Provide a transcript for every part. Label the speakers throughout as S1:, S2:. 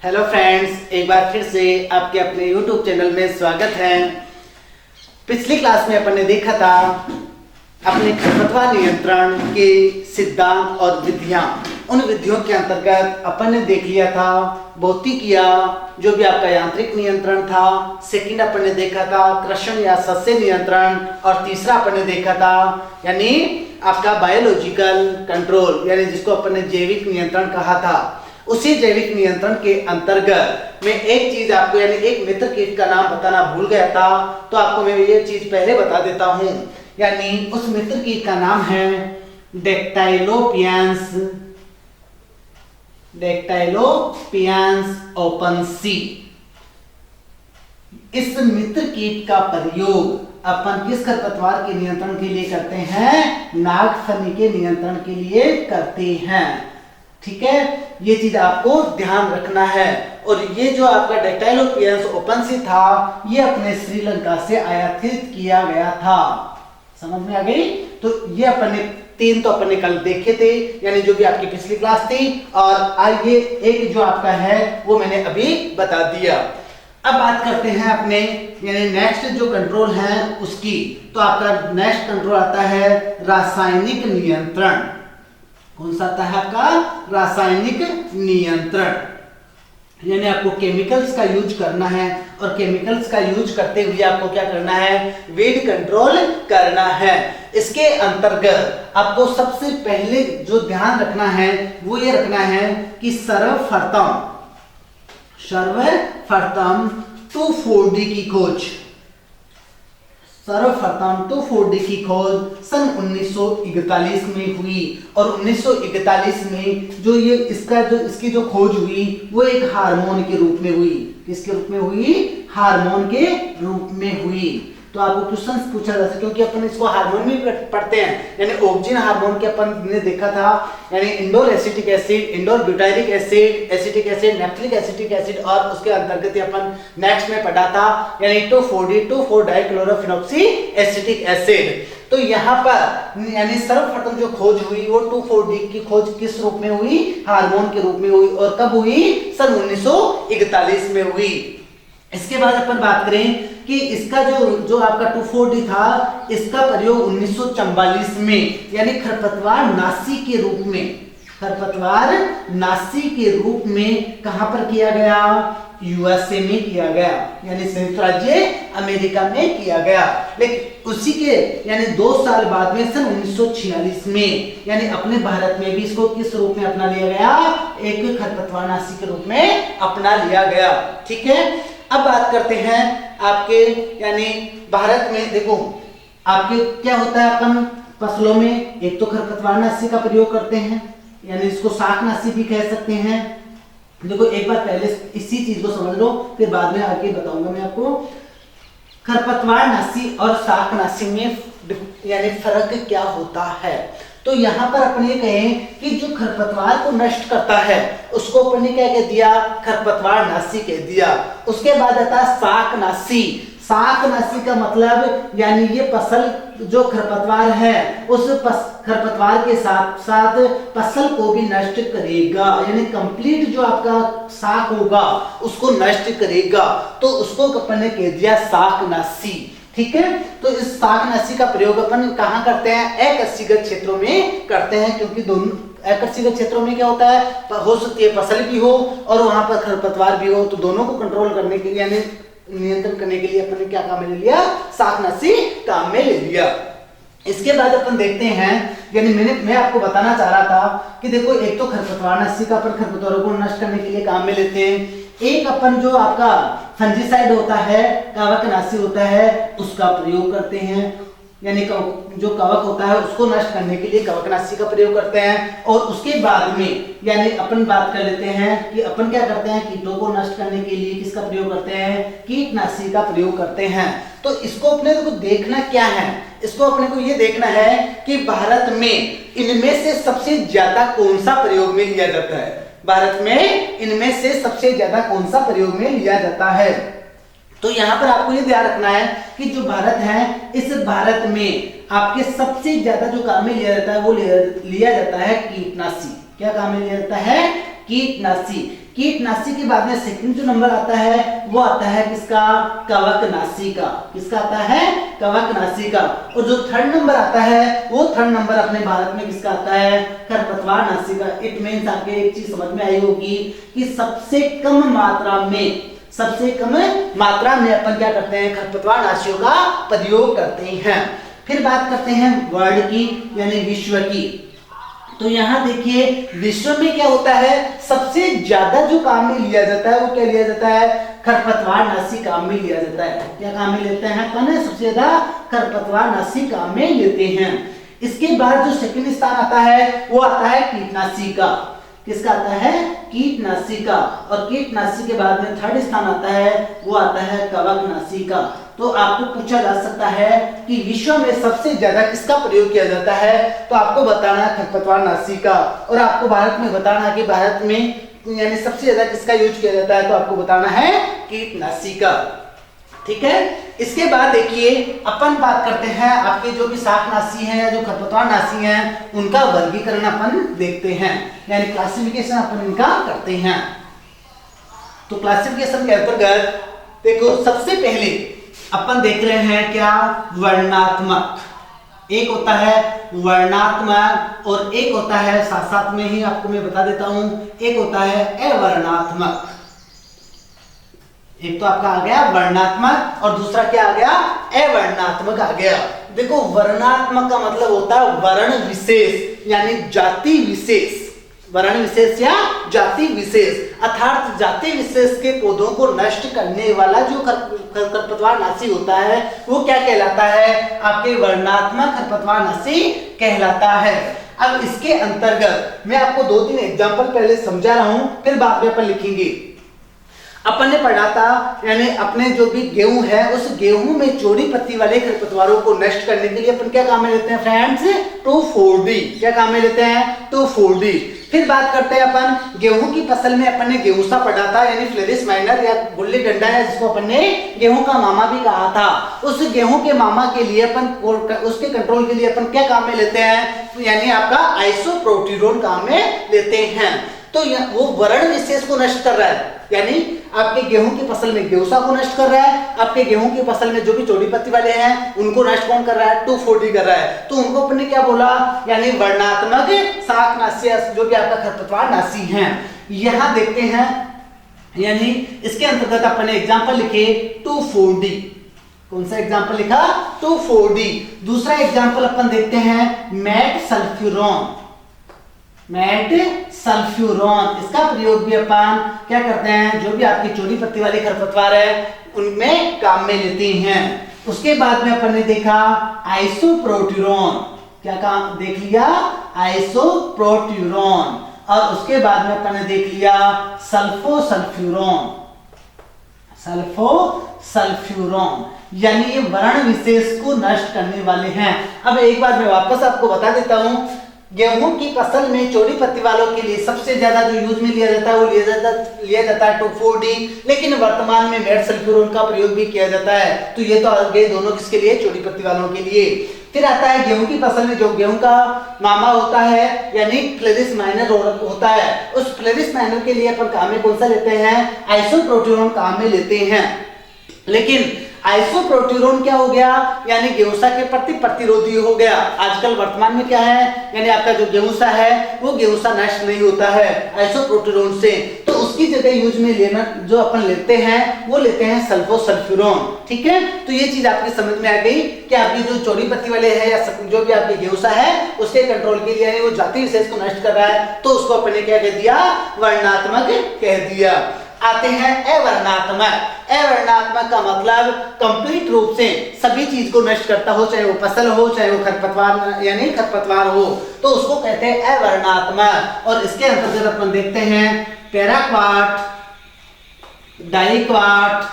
S1: Hello friends, एक बार फिर से आपके अपने YouTube चैनल में स्वागत है। पिछली क्लास में अपन ने देखा था अपने खरपतवार नियंत्रण के सिद्धांत और विधियां। उन विधियों के अंतर्गत अपन ने देख लिया था भौतिकिया, जो भी आपका यांत्रिक नियंत्रण था। सेकंड अपन ने देखा था कृषण या सस्य नियंत्रण, और तीसरा अपन ने देखा था यानी आपका बायोलॉजिकल कंट्रोल, यानी जिसको अपन ने जैविक नियंत्रण कहा था। उसी जैविक नियंत्रण के अंतर्गत मैं एक चीज आपको यानी एक मित्र कीट का नाम बताना भूल गया था, तो आपको मैं ये चीज पहले बता देता हूं। यानी उस मित्र कीट का नाम है डेक्टाइलोपियंस ओपनसी। इस मित्र कीट का प्रयोग अपन किस खरपतवार के नियंत्रण के लिए करते हैं? नागफनी के नियंत्रण के लिए करते हैं। ठीक है, ये चीज आपको ध्यान रखना है। और ये जो आपका डेक्टाइलोपियंस ओपनसी था, ये अपने श्रीलंका से आयातित किया गया था। समझ में आ गई? तो ये अपन ने तीन तो अपन ने कल देखे थे, यानी जो भी आपकी पिछली क्लास थी, और आज ये एक जो आपका है वो मैंने अभी बता दिया। अब बात करते हैं अपने यानी नेक्स्ट जो कंट्रोल है उसकी। तो आपका नेक्स्ट कंट्रोल आता है रासायनिक नियंत्रण। कौन सा आता है आपका? रासायनिक नियंत्रण। यानी आपको केमिकल्स का यूज करना है, और केमिकल्स का यूज करते हुए आपको क्या करना है? वीड कंट्रोल करना है। इसके अंतर्गत आपको सबसे पहले जो ध्यान रखना है वो ये रखना है कि सर्वप्रथम 2,4-D की खोज, सर्वप्रथम 2,4-D की खोज सन 1941 में हुई। और 1941 में जो ये इसकी जो खोज हुई वो एक हार्मोन के रूप में हुई। किसके रूप में हुई? हार्मोन के रूप में हुई। तो आपको क्वेश्चन पूछा जा सकता, क्योंकि अपन इसको हार्मोन भी पढ़ते हैं। यानी ऑक्सीजन हार्मोन के अपन ने देखा था, यानी indole acetic acid, indole butyric acid, acetic acid, naphthalic acetic acid, और उसके अंतर्गत अपन नेक्स्ट में पढ़ा था यानी 2,4-D 2,4-डाइक्लोरोफिनॉक्सी एसिटिक एसिड। तो यहाँ पर यानी सर्वप्रथम जो खोज हुई वो 2,4-D की खोज किस रूप में हुई? हार्मोन के रूप में हुई। और कब हुई? सन 1941 में हुई। इसके बाद अपन बात करें कि इसका जो आपका 2,4-D था, इसका प्रयोग 1944 में यानी खरपतवार नाशी के रूप में कहां पर किया गया? यूएसए में किया गया, यानी संयुक्त राज्य अमेरिका में किया गया। लेकिन उसी के यानी 2 साल बाद में सन 1946 में यानी अपने भारत में भी इसको किस रूप में अपना लिया गया? एक खरपतवार नाशी के रूप में अपना लिया गया। ठीक है, अब बात करते हैं आपके यानी भारत में। देखो आपके क्या होता है, अपन फसलों में एक तो खरपतवार नाशी का प्रयोग करते हैं, यानी इसको शाकनाशी भी कह सकते हैं। देखो एक बार पहले इसी चीज को समझ लो, फिर बाद में आके बताऊंगा मैं आपको। खरपतवार नाशी और शाकनाशी में यानी फर्क क्या होता है। तो यहाँ पर अपन ये कहें कि जो खरपतवार को नष्ट करता है उसको अपन ने क्या कह दिया? खरपतवार नाशी कह दिया। उसके बाद आता है शाकनाशी। शाकनाशी का मतलब यानी ये फसल जो खरपतवार है उस खरपतवार के साथ साथ फसल को भी नष्ट करेगा, यानी कंप्लीट जो आपका शाक होगा उसको नष्ट करेगा। तो उसको अपन ने कह दिया शाकनाशी। ठीक है, तो इस शाकनाशी का प्रयोग अपन कहाँ करते हैं? अकृषिगत क्षेत्रों में करते हैं, क्योंकि दोनों अकृषिगत क्षेत्रों में क्या होता है? हो सकती है फसल भी हो और वहां पर खरपतवार भी हो, तो दोनों को कंट्रोल करने के लिए यानी नियंत्रण करने के लिए अपन ने क्या काम में ले लिया? शाकनाशी काम में ले लिया। इसके बाद अपन देखते हैं, यानी मैं आपको बताना चाह रहा था कि देखो एक तो खरपतवार नाशी का अपन खरपतवारों को नष्ट करने के लिए काम में लेते हैं। एक अपन जो आपका फंजीसाइड होता है, कवकनाशी होता है, उसका प्रयोग करते हैं। यानी जो कवक होता है उसको नष्ट करने के लिए कवकनाशी का प्रयोग करते हैं। और उसके बाद में यानी अपन बात कर लेते हैं कि अपन क्या करते हैं? कीटों को नष्ट करने के लिए किसका प्रयोग करते हैं? कीटनाशी का प्रयोग करते हैं। तो इसको अपने को देखना क्या है? इसको अपने को ये देखना है कि भारत में इनमें से सबसे ज्यादा कौन सा प्रयोग में लिया जाता है? भारत में इनमें से सबसे ज्यादा कौन सा प्रयोग में लिया जाता है? तो यहाँ पर आपको ये ध्यान रखना है कि जो भारत है, इस भारत में आपके सबसे ज्यादा जो काम में लिया जाता है वो लिया जाता है कीटनाशी। क्या काम में लिया जाता है? कीटनाशी। कीटनाशी के बाद में सेकंड जो नंबर आता है वो आता है किसका? कवकनाशी का। किसका आता है? कवकनाशी का। और जो थर्ड नंबर आता है वो थर्ड नंबर अपने भारत में किसका आता है? खरपतवारनाशी का। इट मींस आपके एक चीज समझ में आई होगी कि सबसे कम मात्रा में अपन क्या करते हैं? खरपतवारनाशियों का प्रयोग करते हैं। फिर बात करते हैं वर्ल्ड की यानी विश्व की। तो यहाँ देखिए विश्व में क्या होता है? सबसे ज्यादा जो काम में लिया जाता है वो क्या लिया जाता है? खरपतवारनाशी काम में लिया जाता है। क्या काम में लेते हैं अपन? सबसे ज्यादा खरपतवारनाशी काम में लेते हैं। इसके बाद जो सेकंड स्थान आता है वो आता है कीटनाशी का। किसका आता है? कीटनाशी का। और कीटनाशी के बाद में थर्ड स्थान आता है वो आता है कवकनाशी का। तो आपको पूछा जा सकता है कि विश्व में सबसे ज्यादा किसका प्रयोग किया जाता है? तो आपको बताना है खरपतवारनाशी का। और आपको भारत में बताना है कि भारत में यानी सबसे ज्यादा किसका यूज किया जाता है? तो आपको बताना है कीटनाशी का। ठीक है। इसके बाद देखिए अपन बात करते हैं आपके जो भी शाकनाशी हैं या जो खरपतवारनाशी हैं उनका वर्गीकरण अपन देखते हैं, यानी क्लासिफिकेशन अपन इनका करते हैं। तो क्लासिफिकेशन के अंतर्गत देखो सबसे पहले अपन देख रहे हैं क्या? वर्णात्मक। एक होता है वर्णात्मक और एक होता है साथ साथ में ही आपको मैं बता देता हूं, एक होता है अवर्णात्मक। एक तो आपका आ गया वर्णात्मक और दूसरा क्या आ गया? अवर्णात्मक आ गया। देखो वर्णात्मक का मतलब होता है वर्ण विशेष यानी जाति विशेष। वर्ण विशेष या जाति विशेष अर्थात जाति विशेष के पौधों को नष्ट करने वाला जो खरपतवारनाशी होता है वो क्या कहलाता है? आपके वर्णात्मक खरपतवारनाशी कहलाता है। अब इसके अंतर्गत मैं आपको 2-3 एग्जांपल पहले समझा रहा हूं, फिर बाद में अपन लिखेंगे। अपन ने पढ़ा था यानी अपने जो भी गेहूं है उस गेहूं में चौड़ी पत्ती वाले खरपतवारों को नष्ट करने के लिए अपन क्या काम में लेते हैं फ्रेंड्स? 2,4-D। क्या काम में लेते हैं? 2,4-D। फिर बात करते हैं अपन गेहूं की फसल में अपन ने गेहूंसा पढ़ा था यानी फ्लेरिस माइनर या गुल्ली डंडा है जिसको अपन ने गेहूं का मामा भी कहा था। उस गेहूं के मामा के लिए अपन उसके कंट्रोल के लिए अपन क्या काम में लेते हैं? यानी आपका आइसोप्रोटीरोन काम में लेते हैं। तो वो वर्ण विशेष को नष्ट कर रहा है यानी आपके गेहूं की फसल में गेहूंसा को नष्ट कर रहा है। आपके गेहूं की फसल में जो भी चौड़ी पत्ती वाले हैं उनको नष्ट कौन कर रहा है? 2,4-D कर रहा है। तो उनको अपन ने क्या बोला? यानी वर्णात्मक शाकनाशी जो भी आपका खरपतवारनाशी हैं। यहां देखते हैं यानी इसके अंतर्गत अपन ने एग्जांपल लिखे 2,4-D। कौन सा एग्जांपल लिखा? 2,4-D। दूसरा एग्जांपल अपन देखते हैं मेट सल्फ्यूरॉन। मेट सल्फ्यूरॉन इसका प्रयोग भी अपन क्या करते हैं? जो भी आपकी चौड़ी पत्ती वाले खरपतवार है उनमें काम में लेते हैं। उसके बाद में अपन ने देखा आइसोप्रोटीरोन। क्या काम देख लिया? आइसोप्रोटीरोन। और उसके बाद में अपन ने देख लिया सल्फोसल्फ्यूरॉन। सल्फोसल्फ्यूरॉन यानी ये वर्ण विशेष को नष्ट करने वाले हैं। अब एक बार मैं वापस आपको बता देता हूं, गेहूं की फसल में चौड़ी पत्ती वालों के लिए सबसे ज्यादा जो यूज में लिया जाता है वो लिया जाता है 2,4-D, लेकिन वर्तमान में मेट सल्फ्यूरॉन का प्रयोग भी किया जाता है। तो ये तो आ गए दोनों किसके लिए? चौड़ी पत्ती वालों के लिए। फिर आता है गेहूं की फसल में जो गेहूं का मामा होता है यानी फ्लेरिस माइनर होता है, उस फ्लेरिस माइनर के लिए अपन काम में कौन सा लेते हैं? आइसोप्रोटीरोन काम में लेते हैं। लेकिन आइसोप्रोटीरोन क्या हो गया? यानी गेहूंसा के प्रति प्रतिरोधी हो गया। आजकल वर्तमान में क्या है? यानी आपका जो गेहूंसा है वो गेहूंसा नष्ट नहीं होता है आइसोप्रोटीरोन से। तो उसकी जगह यूज में लेना जो अपन लेते हैं वो लेते हैं सल्फोसल्फ्यूरॉन। ठीक है। तो ये चीज आपकी समझ में आ गई कि आपकी जो चौड़ी पत्ती वाले है या जो भी आपके गेहूंसा है उसके कंट्रोल के लिए यानी वो जाति विशेष को नष्ट कर रहा है तो उसको अपन ने क्या कह दिया? वर्णात्मक कह दिया। आते हैं अवर्णात्मक। अवर्णात्मक का मतलब कंप्लीट रूप से सभी चीज को नष्ट करता हो, चाहे वो फसल हो चाहे वो खरपतवार यानी खरपतवार हो, तो उसको कहते हैं अवर्णात्मक। और इसके अंतर्गत अपन देखते हैं पैराक्वाट, डाइक्वाट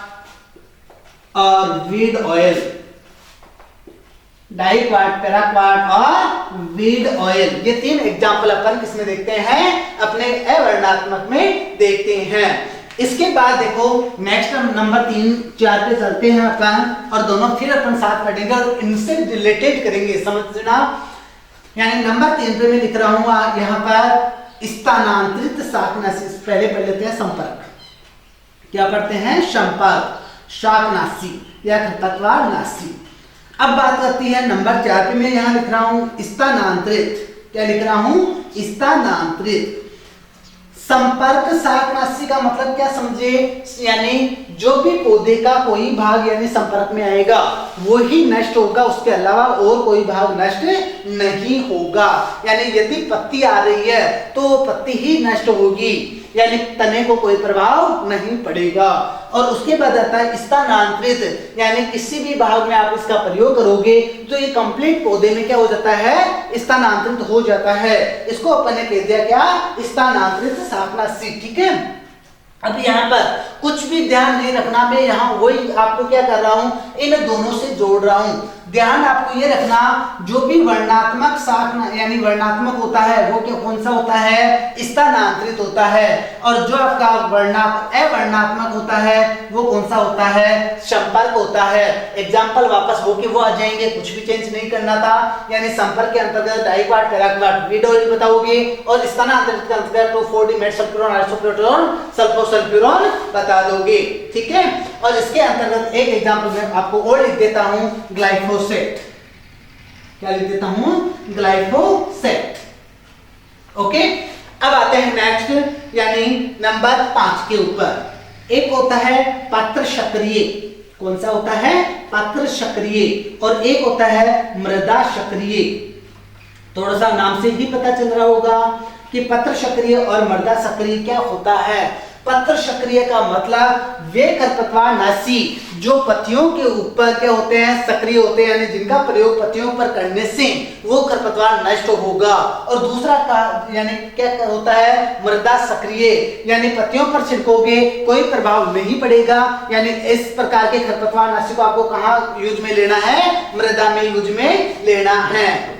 S1: और वीड ऑयल। डाइक्वाट, पैराक्वाट और वीड ऑयल, ये 3 एग्जाम्पल अपन किसमें देखते हैं? अपने अवर्णात्मक में देखते हैं। इसके बाद देखो नेक्स्ट नंबर 3-4 पे चलते हैं अपन और दोनों फिर अपन साथ पढ़ेंगे और इनसे रिलेटेड करेंगे, समझना। यानी नंबर 3 पे मैं लिख रहा हूं यहाँ पर स्थानांतरित शाकनाशी, पहले पढ़ लेते हैं संपर्क। क्या पढ़ते हैं? संपर्क, शाकनाशी या खरपतवार नाशी। अब बात करती है नंबर 4 पे, मैं यहां लिख रहा हूं स्थानांतरित। क्या लिख रहा हूं? स्थानांतरित। संपर्क शाकनाशी का मतलब क्या समझे? यानी जो भी पौधे का कोई भाग यानी संपर्क में आएगा वो ही नष्ट होगा, उसके अलावा और कोई भाग नष्ट नहीं होगा। यानी यदि पत्ती आ रही है तो पत्ती ही नष्ट होगी, यानी तने को कोई प्रभाव नहीं पड़ेगा। और उसके बाद आता है स्थानांतरित, यानी किसी भी भाग में आप इसका प्रयोग करोगे तो ये कंप्लीट पौधे में क्या हो जाता है? स्थानांतरित हो जाता है। इसको अपन ने कह दिया क्या? स्थानांतरित शाकनाशी। ठीक है, अब यहाँ पर कुछ भी ध्यान नहीं रखना, मैं यहाँ वही आपको क्या कर रहा हूँ, इन दोनों से जोड़ रहा हूँ। ध्यान आपको ये रखना, जो भी वर्णात्मक शाक यानी वर्णात्मक होता है वो क्या कौन सा होता है? स्थानांतरित होता है। और जो आपका अवर्णात्मक होता है वो कौन सा होता है? संपर्क होता है। एग्जाम्पल वापस वो के वो आ जाएंगे, कुछ भी चेंज नहीं करना था। यानी संपर्क के अंतर्गत डाइक्वार्ट, पैराक्वार्ट, वीडोइल बताओगे, और स्थानांतरित के अंतर्गत 2,4-D मेटसल्फ्यूरॉन, आइसोप्रोटोन, सल्फोसल्फ्यूरॉन बता दोगे। ठीक है, और इसके अंतर्गत एक एग्जाम्पल मैं आपको और लिख देता हूं, ग्लाइफोसेट। क्या लिख देता हूं? ग्लाइफोसेट। ओके, अब आते हैं नेक्स्ट यानी नंबर 5 के ऊपर। एक होता है पत्र सक्रिय। कौन सा होता है? पत्र सक्रिय। और एक होता है मृदा सक्रिय। थोड़ा सा नाम से ही पता चल रहा होगा कि पत्र सक्रिय और मृदा सक्रिय क्या होता है। पत्र सक्रिय का मतलब वे खरपतवार नाशी जो पत्तियों के ऊपर क्या होते हैं? सक्रिय होते हैं, यानी जिनका प्रयोग पत्तियों पर करने से वो खरपतवार नष्ट होगा। और दूसरा का यानी क्या होता है? मृदा सक्रिय, यानी पत्तियों पर छिड़कोगे कोई प्रभाव नहीं पड़ेगा। यानी इस प्रकार के खरपतवार नाशी को आपको कहाँ यूज में लेना है? मृदा में यूज में लेना है।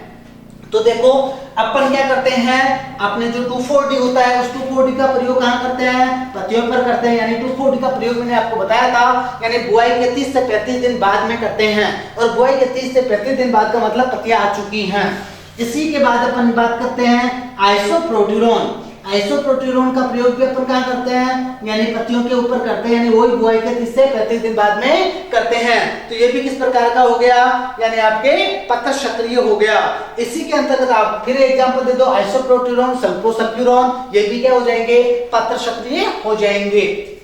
S1: तो देखो अपन क्या करते हैं, अपने जो 2,4-D होता है उस 2,4-D का प्रयोग कहां करते हैं? पत्तियों पर करते हैं। यानी 2,4-D का प्रयोग मैंने आपको बताया था, यानी बुआई के 30 से 35 दिन बाद में करते हैं। और बुआई के 30 से 35 दिन बाद का मतलब पत्तियां आ चुकी हैं। इसी के बाद अपन बात करते हैं आइसोप्रोट्यूरॉन। आइसोप्रोट्यूरॉन का प्रयोग भी अपन कहां करते हैं? यानी पत्तियों के ऊपर करते हैं, यानी वही बुआई के 30 से 35 दिन बाद में करते हैं। तो ये भी किस प्रकार का हो गया? यानी आपके पत्र सक्रिय हो गया। इसी के अंतर्गत आप फिर एग्जांपल दे दो, आइसोप्रोट्यूरॉन, सल्फोसल्फ्यूरॉन, ये भी क्या हो जाएंगे? पत्र सक्रिय हो जाएंगे।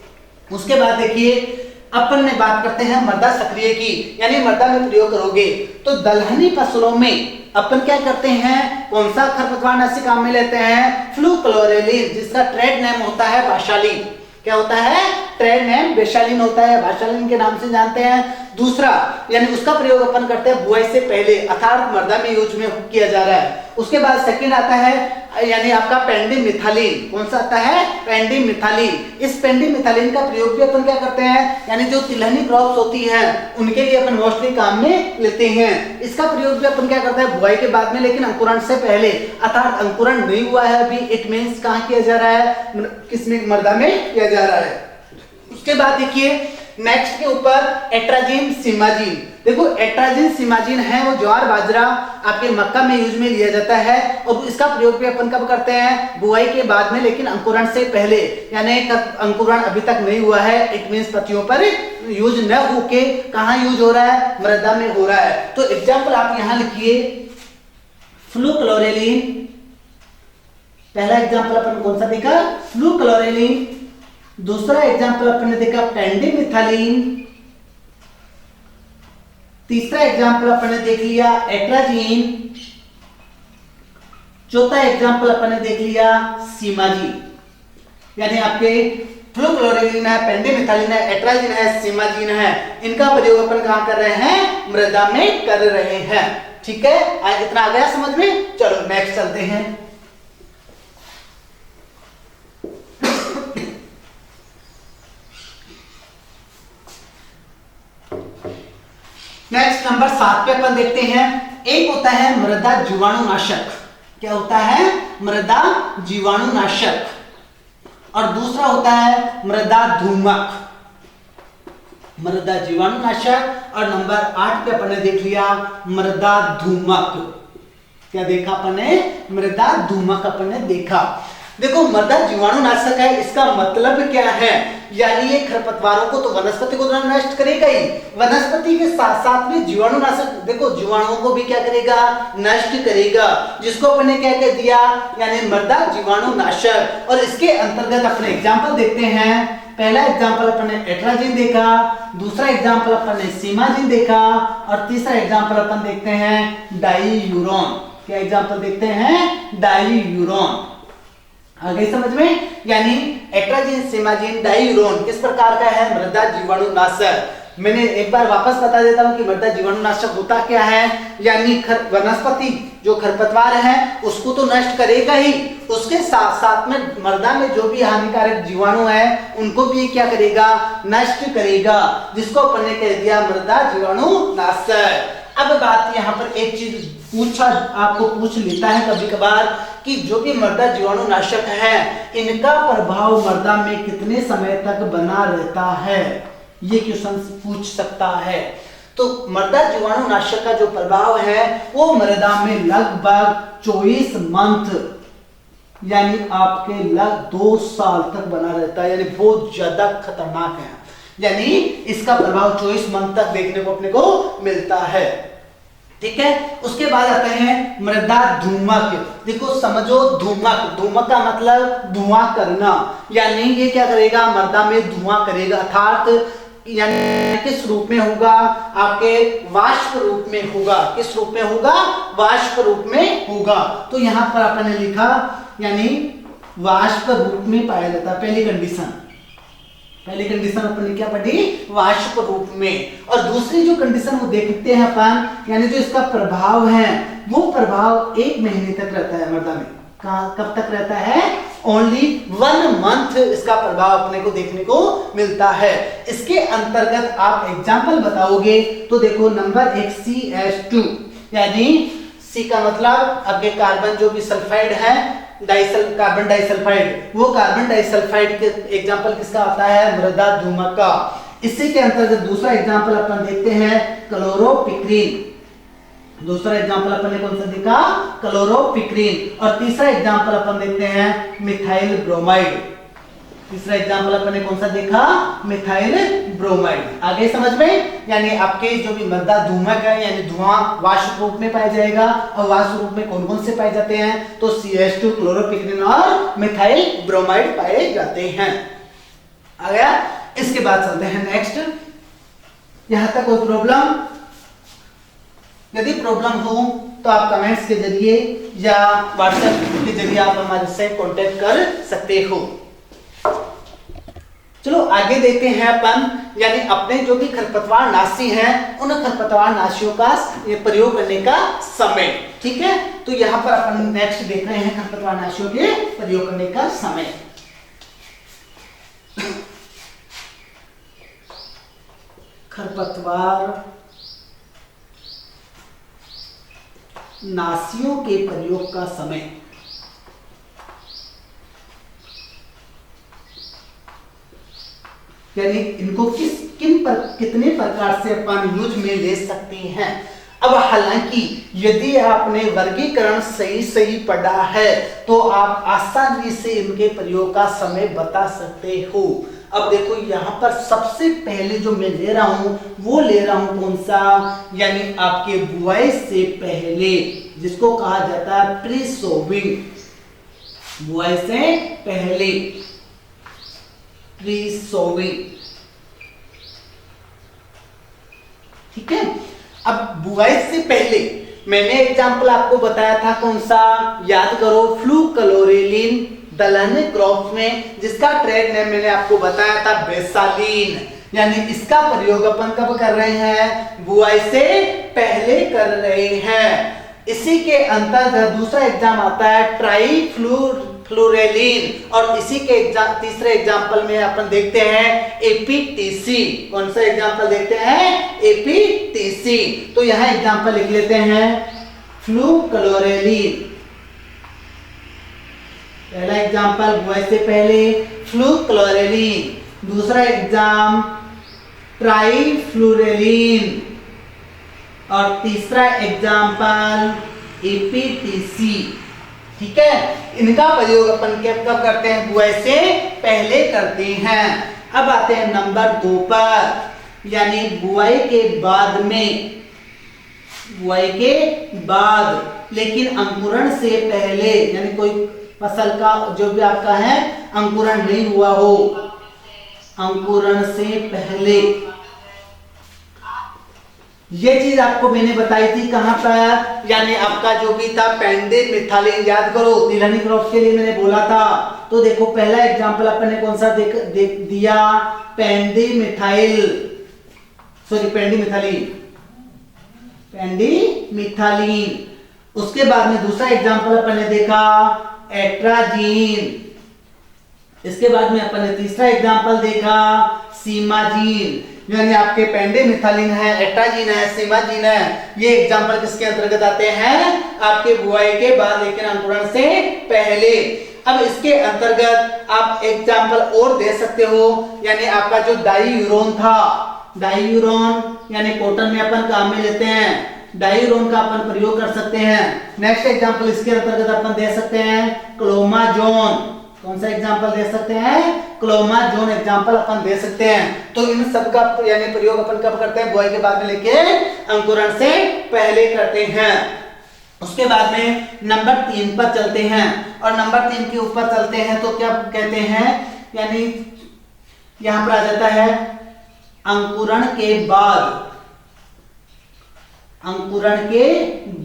S1: उसके बाद देखिए अपन ने बात करते हैं मृदा सक्रिय की, यानी मृदा में प्रयोग करोगे तो दलहनी फसलों में अपन क्या करते हैं? कौन सा खरपतवार नाशी काम में लेते हैं? फ्लूक्लोरेलिन, जिसका ट्रेड नेम होता है बाशालिन। क्या होता है? ट्रेड नेम बेशालिन होता है, बाशालिन के नाम से जानते हैं। दूसरा यानी उसका प्रयोग अपन करते हैं बुआई से पहले, अर्थात मृदा में यूज में किया जा रहा है। उसके बाद सेकंड आता है यानी आपका पेंडिमिथालिन। कौन सा आता है? पेंडिमिथालिन। इस पेंडिमिथालिन का प्रयोग भी अपन क्या करते हैं? यानी जो तिलहनी क्रॉप्स होती हैं उनके लिए अपन मोस्टली काम में लेते हैं। इसका प्रयोग भी अपन क्या करते हैं? बुआई के बाद में, लेकिन अंकुरण से पहले, अर्थात अंकुरण नहीं हुआ है अभी, इट मींस कहां किया जा रहा है? किसमें? मृदा में किया जा रहा है। उसके बाद देखिए नेक्स्ट के ऊपर एट्राजिन सिमाजिन। देखो एट्राजिन सिमाजिन है वो ज्वार बाजरा आपके मक्का में यूज में लिया जाता है। और इसका प्रयोग भी अपन कब करते हैं? बुआई के बाद में, लेकिन अंकुरण से पहले, यानी अंकुरण अभी तक नहीं हुआ है, इट मींस पत्तियों पर यूज न होके कहां यूज हो रहा है? मृदा में हो रहा है। तो एग्जाम्पल आप यहां लिखिए, फ्लूक्लोरेलिन। पहला एग्जाम्पल अपन कौन सा देखा? फ्लूक्लोरेलिन। दूसरा एग्जाम्पल अपन ने देखा पेंडिमिथालिन। तीसरा एग्जाम्पल अपन ने देख लिया एट्राजिन। चौथा एग्जाम्पल अपन ने देख लिया सिमाजिन। यानी आपके फ्लूक्लोरेलिन है, पेंडिमिथालिन है, एट्राजिन है, सिमाजिन है, इनका प्रयोग अपन कहां कर रहे हैं? मृदा में कर रहे हैं। ठीक है, आज इतना आ गया समझ में? चलो नेक्स्ट चलते हैं। नेक्स्ट नंबर 7 पे अपन देखते हैं, एक होता है मृदा जीवाणुनाशक। क्या होता है? मृदा जीवाणुनाशक। और दूसरा होता है मृदा धूमक। मृदा जीवाणुनाशक। और नंबर 8 पे अपन ने देख लिया मृदा धूमक। क्या देखा अपन ने? मृदा धूमक अपन ने देखा। देखो मृदा जीवाणुनाशक है, इसका मतलब क्या है, यानी ये खरपतवारों को तो वनस्पति को तो नष्ट करेगा ही, वनस्पति के साथ साथ में जीवाणुनाशक देखो जीवाणुओं को भी क्या करेगा, नष्ट करेगा, जिसको अपने क्या कह दिया, यानी मृदा जीवाणुनाशक। और इसके अंतर्गत अपने एग्जाम्पल देखते हैं। पहला एग्जाम्पल अपन ने एट्राजिन देखा, दूसरा एग्जाम्पल अपन ने सीमाजिन देखा, और तीसरा एग्जाम्पल अपन देखते हैं डाईयूरोन। क्या एग्जाम्पल देखते हैं, डाईयूरोन। आ गई समझ में, यानी एट्राजिन, सीमाजिन, डाईयूरोन किस प्रकार का है, मृदा जीवाणुनाशक। मैंने एक बार वापस बता देता हूं कि मृदा जीवाणुनाशक होता क्या है, यानी वनस्पति जो खरपतवार है उसको तो नष्ट करेगा ही, उसके साथ साथ में मृदा में जो भी हानिकारक जीवाणु है उनको भी क्या करेगा, नष्ट करेगा, जिसको अपन ने कह दिया मृदा जीवाणुनाशक। अब बात यहाँ पर एक चीज आपको पूछ लेता है कभी कभार कि जो भी मृदा जीवाणुनाशक है इनका प्रभाव मृदा में कितने समय तक बना रहता है, ये क्वेश्चन पूछ सकता है। तो मृदा जीवाणुनाशक का जो प्रभाव है वो मृदा में लगभग 24 मंथ यानी आपके 2 साल तक बना रहता है, यानी बहुत ज्यादा खतरनाक है, यानी इसका प्रभाव 24 मंथ तक देखने को अपने को मिलता है। ठीक है, उसके बाद आते हैं मृदा धूमक। देखो समझो, धूमक का मतलब धुआं करना, यानी ये क्या करेगा, मृदा में धुआं करेगा, अर्थात यानी किस रूप में होगा, आपके वाष्प रूप में होगा। किस रूप में होगा, वाष्प रूप में होगा। तो यहां पर आपने लिखा यानी वाष्प रूप में पाया जाता है। पहली कंडीशन अपन ने क्या पढ़ी, वाष्प रूप में। और दूसरी जो कंडीशन वो देखते हैं अपन, यानी जो इसका प्रभाव है वो प्रभाव 1 महीने तक रहता है मृदा में। कब तक रहता है, ओनली 1 मंथ इसका प्रभाव अपने को देखने को मिलता है। इसके अंतर्गत आप एग्जाम्पल बताओगे तो देखो नंबर 1 CH2, यानी C का मतलब आपके कार्बन जो भी सल्फाइड है, कार्बन डाइसल्फाइड, वो कार्बन डाइसल्फाइड के एग्जाम्पल किसका आता है, मृदा धूमक का। इसी के अंतर्गत दूसरा एग्जाम्पल अपन देखते हैं क्लोरोपिक्रीन। दूसरा एग्जाम्पल अपन ने कौन सा देखा, क्लोरोपिक्रीन। और तीसरा एग्जाम्पल अपन देखते हैं मिथाइल ब्रोमाइड। तीसरा एग्जाम्पल अपन ने कौन सा देखा, मिथाइल ब्रोमाइड। आगे समझ में, यानी आपके जो भी मृदा धूमक है यानी धुआं वाष्प रूप में पाया जाएगा। और वाष्प रूप में कौन कौन से पाए जाते हैं, तो CH2, क्लोरोपिक्रीन और मिथाइल ब्रोमाइड पाए जाते हैं। आ गया। इसके बाद चलते हैं नेक्स्ट। यहां तक कोई प्रॉब्लम, यदि प्रॉब्लम हो तो आप कमेंट्स के जरिए या व्हाट्सएप के जरिए आप हमारे से कांटेक्ट कर सकते हो। चलो आगे देखते हैं अपन, यानी अपने जो भी खरपतवार नाशी हैं उन खरपतवार नाशियों का प्रयोग करने का समय। ठीक है, तो यहाँ पर अपन नेक्स्ट देख रहे हैं खरपतवार नाशियों के प्रयोग करने का समय। खरपतवार नाशियों के प्रयोग का समय। यानी इनको कितने प्रकार से अपन यूज में ले सकते हैं। अब हालांकि यदि आपने वर्गीकरण सही पढ़ा है तो आप आसानी से इनके प्रयोग का समय बता सकते हो। अब देखो यहाँ पर सबसे पहले जो मैं ले रहा हूं वो ले रहा हूं कौन सा, यानी आपके बुआई से पहले, जिसको कहा जाता है प्री सोविंग। बुआई से पहले, प्री सोविंग। ठीक है, अब बुआई से पहले मैंने एग्जाम्पल आपको बताया था कौन सा, याद करो, फ्लूक्लोरेलिन दलहन क्रॉप में, जिसका ट्रेड नेम मैंने आपको बताया था बेसालीन। यानी इसका प्रयोग अपन कब कर रहे हैं, बुआई से पहले कर रहे हैं। इसी के अंतर्गत दूसरा एग्जाम आता है ट्राइफ्लूरेलिन, और इसी के तीसरे एग्जाम्पल में अपन देखते हैं एपीटीसी। कौन सा एग्जाम्पल देखते हैं, एपीटीसी। तो यहाँ एग्जाम्पल लिख लेते हैं फ्लूक्लोरेलिन। पहला एग्जाम्पल बुआई से पहले फ्लूक्लोरेलिन, दूसरा एग्जाम ट्राइफ्लूरेलिन, और तीसरा एग्जाम्पल एपीटीसी। ठीक है, इनका प्रयोग अपन कब करते हैं, बुआई से पहले करते हैं। अब आते हैं नंबर 2 पर, यानी बुआई के बाद में, बुआई के बाद लेकिन अंकुरण से पहले, यानी कोई फसल का जो भी आपका है अंकुरण नहीं हुआ हो, अंकुरण से पहले। ये चीज आपको मैंने बताई थी कहां पर, यानी आपका जो भी था पेंडिन मिथाइलिन, याद करो तिलहनी क्रॉप के लिए मैंने बोला था। तो देखो पहला एग्जांपल अपन ने कौन सा दिया, पेंडी मिथाइल, सॉरी पेंडी मिथाइलिन, पेंडी मिथाइलिन। उसके बाद में दूसरा एग्जांपल अपन ने देखा एट्राजीन। इसके बाद में अपन ने तीसरा एग्जांपल देखा सीमाजीन, यानी आपके पेंडे मिथाइलिन है, एट्राजीन है, सीमाजीन है। ये एग्जांपल किसके अंतर्गत आते हैं, आपके बुआई के बाद लेकिन अंकुरण से पहले। अब इसके अंतर्गत आप एग्जांपल और दे सकते हो, यानी आपका जो डाईयूरोन था, डाईयूरोन यानी कॉटन में अपन काम में लेते हैं, डाईयूरोन का अपन प्रयोग कर सकते हैं। नेक्स्ट एग्जांपल इसके अंतर्गत अपन दे सकते हैं क्लोमाजोन। कौन सा एग्जांपल दे सकते हैं, क्लोमाजोन एग्जांपल अपन दे सकते हैं। तो इन सब का यानी प्रयोग अपन कब करते हैं, बुआई के बाद में लेके अंकुरण से पहले करते हैं। उसके बाद में नंबर 3 पर चलते हैं, और नंबर 3 के ऊपर चलते हैं तो क्या कहते हैं, यानी यहां पर आ जाता है अंकुरण के बाद, अंकुरण के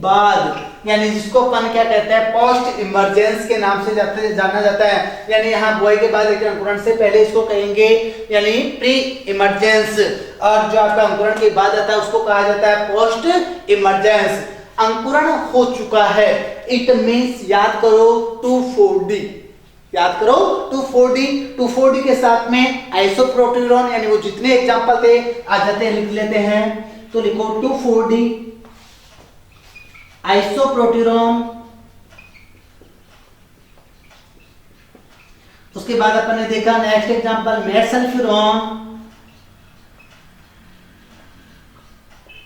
S1: बाद, यानी जिसको अपन क्या कहते हैं पोस्ट इमरजेंस के नाम से जाना जाता है। यानी यहाँ बुआई के बाद लेकिन अंकुरण से पहले इसको कहेंगे, यानी प्री इमरजेंस। और जो आपका अंकुरण के बाद आता है उसको कहा जाता है पोस्ट इमरजेंस। अंकुरण हो चुका है, इट मींस याद करो 2,4-D, याद करो 2,4-D। 2,4-D के साथ में आइसोप्रोटीरॉन, यानी वो जितने एग्जांपल थे आ जाते हैं, लिख लेते हैं। तो लिखो 2,4-D आइसोप्रोटीरॉन। उसके बाद अपन ने देखा नेक्स्ट एग्जांपल मेटसल्फ्यूरॉन।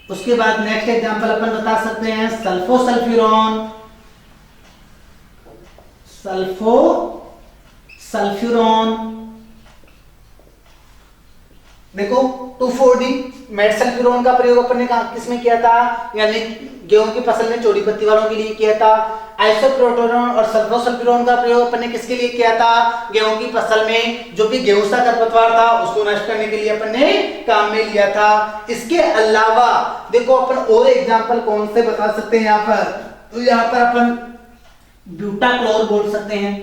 S1: उसके बाद नेक्स्ट एग्जांपल अपन बता सकते हैं सल्फोसल्फ्यूरॉन, सल्फोसल्फ्यूरॉन। देखो 2,4-D मेटसल्फ्यूरॉन का प्रयोग अपन ने किसमें किया था, यानी गेहूं की फसल में चौड़ी पत्ती वालों के लिए किया था। आइसोप्रोटीरॉन और सल्फोसल्फ्यूरॉन का प्रयोग अपन ने किसके लिए किया था, गेहूं की फसल में जो भी गेहूं सा खरपतवार था उसको नष्ट करने के लिए अपन ने काम में लिया था। इसके अलावा देखो अपन और एग्जांपल कौन से बता सकते हैं यहाँ पर, तो यहाँ पर अपन ब्यूटाक्लोर बोल सकते हैं।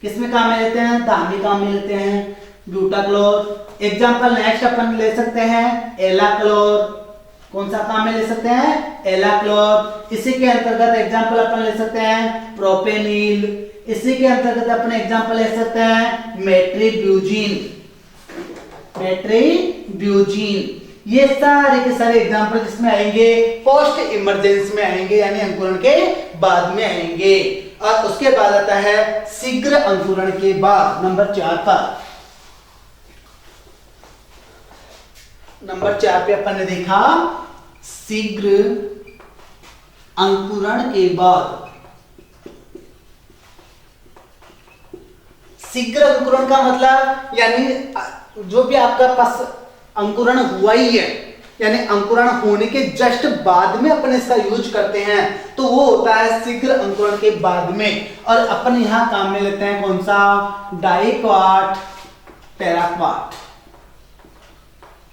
S1: किसमें काम में लेते हैं, धान में काम में लेते हैं ब्यूटाक्लोर। एग्जांपल नेक्स्ट अपन ले सकते हैं एलाक्लोर। कौन सा काम में ले सकते हैं, एलाक्लोर। इसी के अंतर्गत एग्जांपल अपन ले सकते हैं प्रोपेनिल। इसी के अंतर्गत अपन एग्जांपल ले सकते हैं मेट्रीब्यूजिन, मेट्रीब्यूजिन। ये सारे के सारे एग्जांपल किसमें आएंगे, पोस्ट इमरजेंसी में आएंगे, यानी अंकुरण के बाद में आएंगे। और उसके बाद आता है शीघ्र अंकुरण के बाद, नंबर 4 पर। नंबर 4 पे अपन ने देखा शीघ्र अंकुरण के बाद। शीघ्र अंकुरण का मतलब यानी जो भी आपका पास अंकुरण हुआ ही है, यानी अंकुरण होने के जस्ट बाद में अपन इसका यूज करते हैं, तो वो होता है शीघ्र अंकुरण के बाद में। और अपन यहां काम में लेते हैं कौन सा, डाइक्वाट, पैराक्वाट।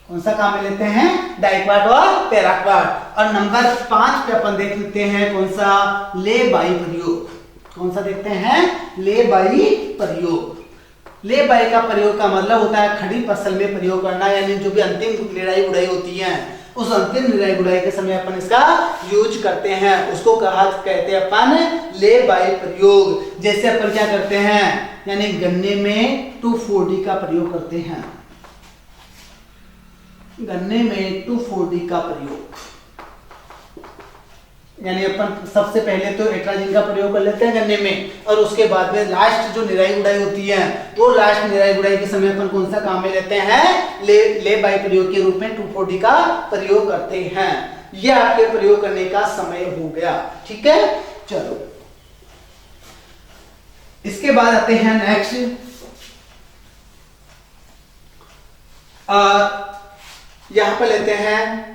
S1: कौन सा काम में लेते हैं, डाइक्वाट और पैराक्वाट। और नंबर 5 पे अपन देख लेते हैं कौन सा, ले बाई प्रयोग। कौन सा देखते हैं, ले बाई प्रयोग। ले बाई का प्रयोग का मतलब होता है खड़ी फसल में प्रयोग करना, यानी जो भी अंतिम निराई गुड़ाई होती है उस अंतिम निराई गुड़ाई के समय अपन इसका यूज करते हैं, उसको कहते हैं अपन ले बाई प्रयोग। जैसे अपन क्या करते हैं, यानी गन्ने में 2,4-D का प्रयोग करते हैं, गन्ने में 2,4-D का प्रयोग, यानी अपन सबसे पहले तो एट्राजिन का प्रयोग कर लेते हैं गन्ने में, और उसके बाद में लास्ट जो निराई गुड़ाई होती है वो लास्ट निराई गुड़ाई के समय अपन कौन सा काम में लेते हैं, ले बाई प्रयोग के रूप में 2,4-D का प्रयोग करते हैं। ये आपके प्रयोग करने का समय हो गया, ठीक है। चलो इसके बाद आते हैं नेक्स्ट, यहां पर लेते हैं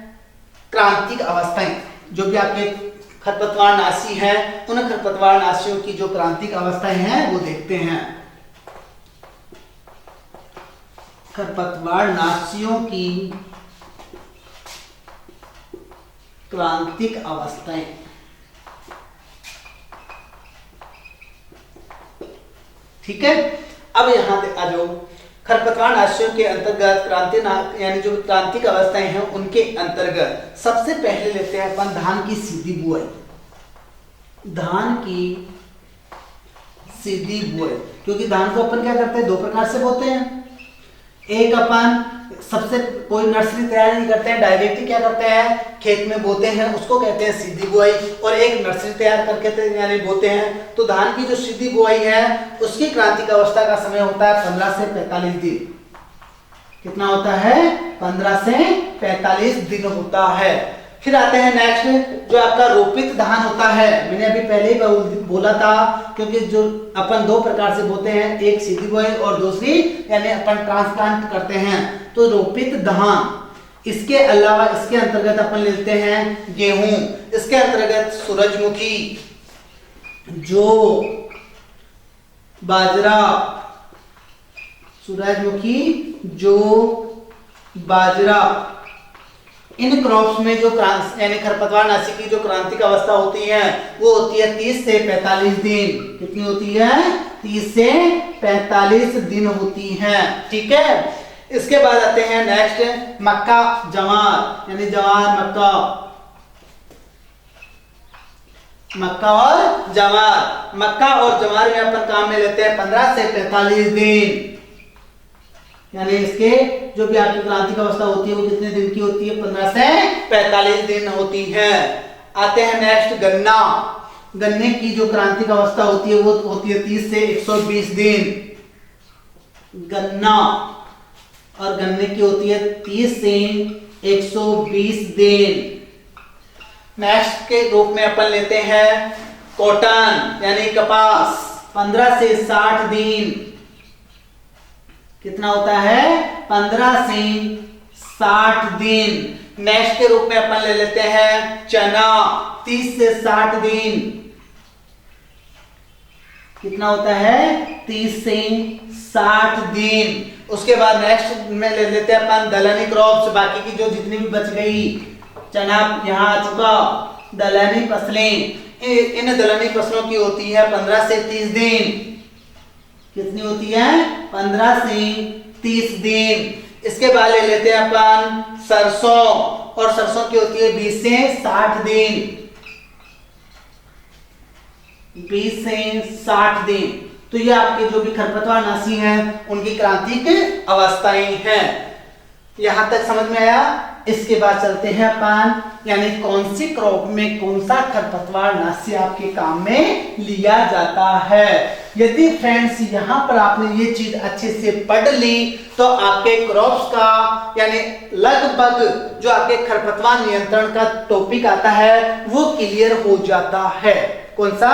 S1: क्रांतिक अवस्थाएं। जो भी आपके खरपतवार नाशी है, उन खरपतवार नाशियों की जो क्रांतिक अवस्थाएं हैं वो देखते हैं। खरपतवार नाशियों की क्रांतिक अवस्थाएं। ठीक है, अब यहां आ जाओ। खरपतवार नाशियों के अंतर्गत यानी जो क्रांतिक अवस्थाएं हैं उनके अंतर्गत सबसे पहले लेते हैं अपन धान की सीधी बुआई। धान की सीधी बुआई, क्योंकि धान को अपन क्या करते हैं, दो प्रकार से बोते हैं। एक अपन सबसे कोई नर्सरी तैयार नहीं करते हैं, डायरेक्ट ही क्या करते हैं, खेत में बोते हैं, उसको कहते हैं सीधी बुआई। और एक नर्सरी तैयार करके यानी बोते हैं। तो धान की जो सीधी बुआई है उसकी क्रांतिक अवस्था का समय होता है 15 से 45 दिन। कितना होता है, 15 से 45 दिन होता है। फिर आते हैं नेक्स्ट, जो आपका रोपित धान होता है। मैंने अभी पहले ही बोला था, क्योंकि जो अपन दो प्रकार से बोते हैं, एक सीधी बुआई और दूसरी यानी अपन ट्रांसप्लांट करते हैं। तो रोपित धान, इसके अलावा इसके अंतर्गत अपन लेते हैं गेहूं, इसके अंतर्गत सूरजमुखी, जौ, बाजरा, सूरजमुखी, जौ, बाजरा। इन क्रॉप्स में जो यानी खरपतवार नाशी की जो क्रांतिक अवस्था होती है वो होती है 30 से 45 दिन। कितनी होती है, 30 से 45 दिन होती है। ठीक है, इसके बाद आते हैं नेक्स्ट, मक्का, जवार, यानी जवार, मक्का, मक्का और जवार। मक्का और जवार में अपन काम में लेते हैं 15 से 45 दिन। यानी इसके जो भी आपकी क्रांतिक अवस्था होती है वो कितने दिन की होती है, 15 से 45 दिन होती है। आते हैं नेक्स्ट, गन्ना। गन्ने की जो क्रांतिक अवस्था होती है वो होती है 30 से 120 दिन। गन्ना और गन्ने की होती है 30 से 120 दिन। नेक्स्ट के रूप में अपन लेते हैं कॉटन यानी कपास, 15 से 60 दिन। कितना होता है, 15 से 60 दिन। नेक्स्ट के रूप में अपन ले लेते हैं चना, 30 से 60 दिन। कितना होता है, 30 से 60 दिन। उसके बाद नेक्स्ट में ले लेते हैं अपन दलहनी क्रॉप्स, बाकी की जो जितनी भी बच गई, चना यहाँ आ चुका, दलहनी फसलें। इन दलहनी फसलों की होती है 15 से 30 दिन। कितनी होती है, 15 से 30 दिन। इसके बाद ले लेते हैं अपन सरसों, और सरसों की होती है 20 से 60 दिन। 20 से 60 दिन। तो ये आपके जो भी खरपतवार नाशी हैं उनकी क्रांतिक अवस्थाएं हैं। यहां तक समझ में आया। इसके बाद चलते हैं अपन, यानी कौन सी क्रॉप में कौन सा खरपतवार नाशी आपके काम में लिया जाता है। यदि फ्रेंड्स यहाँ पर आपने ये चीज अच्छे से पढ़ ली तो आपके क्रॉप्स का यानी लगभग जो आपके खरपतवार नियंत्रण का टॉपिक आता है वो क्लियर हो जाता है। कौन सा,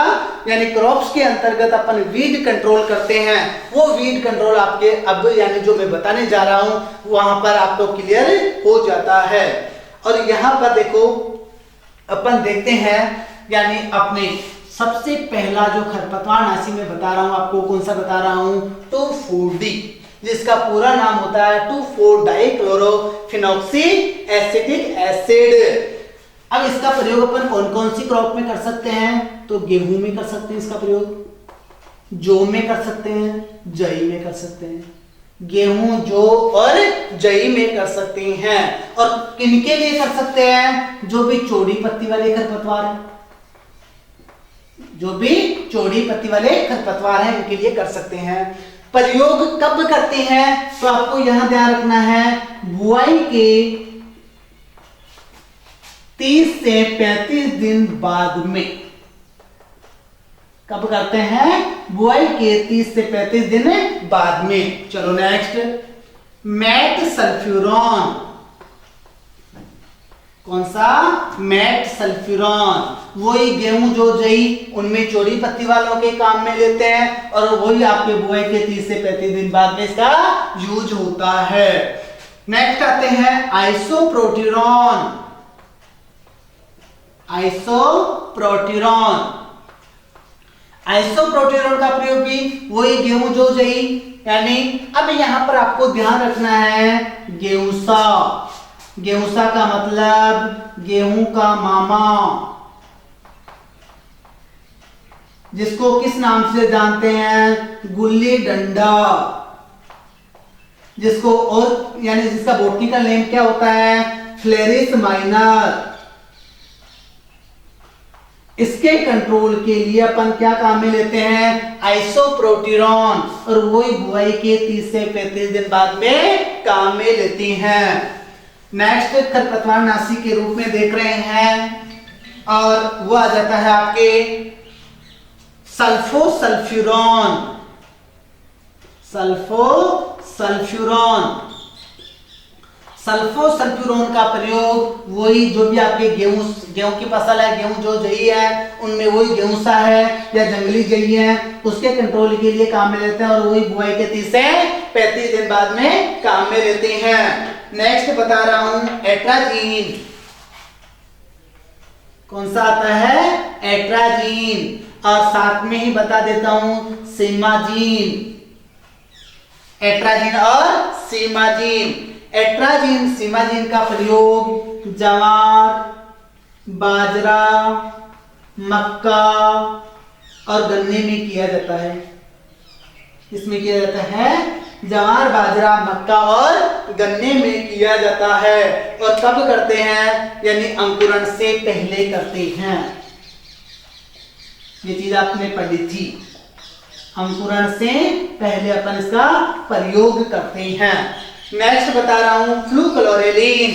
S1: यानी क्रॉप्स के अंतर्गत अपन वीड कंट्रोल करते हैं, वो वीड कंट्रोल आपके अब यानी जो मैं बताने जा रहा हूं वहां पर आपको क्लियर हो जाता है। और यहां पर देखो अपन देखते हैं, यानी अपने सबसे पहला जो खरपतवार नाशी में बता रहा हूं आपको, कौन सा बता रहा हूं, 2,4-D, जिसका पूरा नाम होता है 2,4-डाइक्लोरोफिनॉक्सी एसिटिक एसिड। अब इसका प्रयोग अपन कौन कौन सी क्रॉप में कर सकते हैं, तो गेहूं में कर सकते हैं इसका प्रयोग, जौ में कर सकते हैं, जई में कर सकते हैं। गेहूं, जौ और जई में कर सकते हैं। और किनके लिए कर सकते हैं, जो भी चौड़ी पत्ती वाले खरपतवार हैं, जो भी चौड़ी पत्ती वाले खरपतवार हैं इनके लिए कर सकते हैं। प्रयोग कब करते हैं, तो आपको यहां ध्यान रखना है, बुआई के 30 से 35 दिन बाद में। कब करते हैं, बुआई के 30 से 35 दिन बाद में। चलो नेक्स्ट, मेट सल्फ्यूरॉन, कौन सा? मैट सल्फ्यूरॉन। वही गेहूं जो जई उनमें चौड़ी पत्ती वालों के काम में लेते हैं और वही आपके बुआई के 30 से 35 दिन बाद में इसका यूज होता है। नेक्स्ट आते हैं आइसोप्रोट्यूरॉन। आइसोप्रोट्यूरॉन का प्रयोग भी वही गेहूं जो जई, यानी अब यहां पर आपको ध्यान रखना है गेहूंसा। गेहूंसा का मतलब गेहूं का मामा, जिसको किस नाम से जानते हैं? गुल्ली डंडा। जिसको और यानी जिसका बॉटनिकल नेम क्या होता है? Phalaris minor. इसके कंट्रोल के लिए अपन क्या काम में लेते हैं? आइसोप्रोट्यूरॉन, और वही बुआई के 30 से 35 दिन बाद में काम में लेती हैं। नेक्स्ट खरपतवार नाशी के रूप में देख रहे हैं और वो आ जाता है आपके सल्फोसल्फ्यूरॉन। सल्फोसल्फ्यूरॉन का प्रयोग वही जो भी आपके गेहूं की फसल है, गेहूं जो जई है उनमें वही गेहूंसा है या जंगली जई है, उसके कंट्रोल के लिए काम में लेते हैं और वही बुआई के 30 से 35 दिन बाद में काम में लेते हैं। नेक्स्ट बता रहा हूं एट्राजीन। कौन सा आता है? एट्राजीन। और साथ में ही बता देता हूं सीमाजीन। एट्राजीन और सीमाजीन। एट्राजीन सीमाजीन का प्रयोग ज्वार, बाजरा, मक्का और गन्ने में किया जाता है। इसमें किया जाता है ज्वार, बाजरा, मक्का और गन्ने में किया जाता है। और कब करते हैं? यानी अंकुरण से पहले करते हैं। ये चीज आपने पढ़ी थी, अंकुरण से पहले अपन इसका प्रयोग करते हैं। नेक्स्ट बता रहा हूं फ्लूक्लोरेलिन।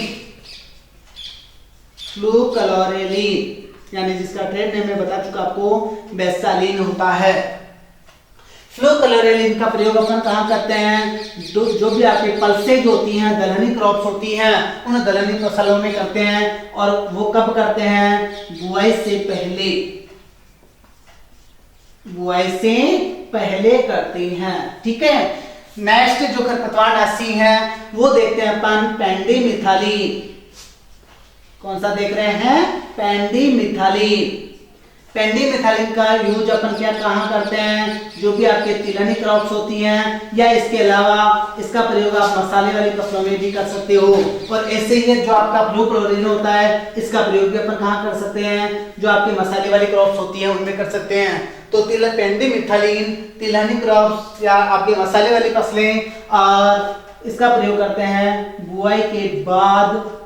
S1: यानी जिसका ट्रेड नेम मैं बता चुका आपको, बेसालीन होता है। फ्लूक्लोरेलिन का प्रयोग अपन कहाँ करते हैं? जो भी आपकी पल्सेज होती हैं, दलहनी क्रॉप्स होती हैं, उन दलहनी फसलों में करते हैं। और वो कब करते हैं? बुआई से पहले करते हैं। ठीक है। नेक्स्ट जो खरपतवार नाशी है वो देखते हैं अपन पेंडिमिथालिन। कौन सा देख रहे हैं? पेंडिमिथालिन। पेंडिमिथालिन का यूज अपन क्या कहाँ करते हैं? जो भी आपके तिलहनी क्रॉप्स होती हैं या इसके अलावा इसका प्रयोग आप मसाले वाली फसलों में भी कर सकते हो। और ऐसे ही जो आपका फ्लूक्लोरिन होता है, इसका प्रयोग भी अपन कहाँ कर सकते हैं? जो आपकी मसाले वाली क्रॉप्स होती हैं उनमें कर सकते हैं। तो पेंडिमिथालिन तिलहनी क्रॉप्स या आपके मसाले वाली फसलें, और इसका प्रयोग करते हैं बुआई के बाद,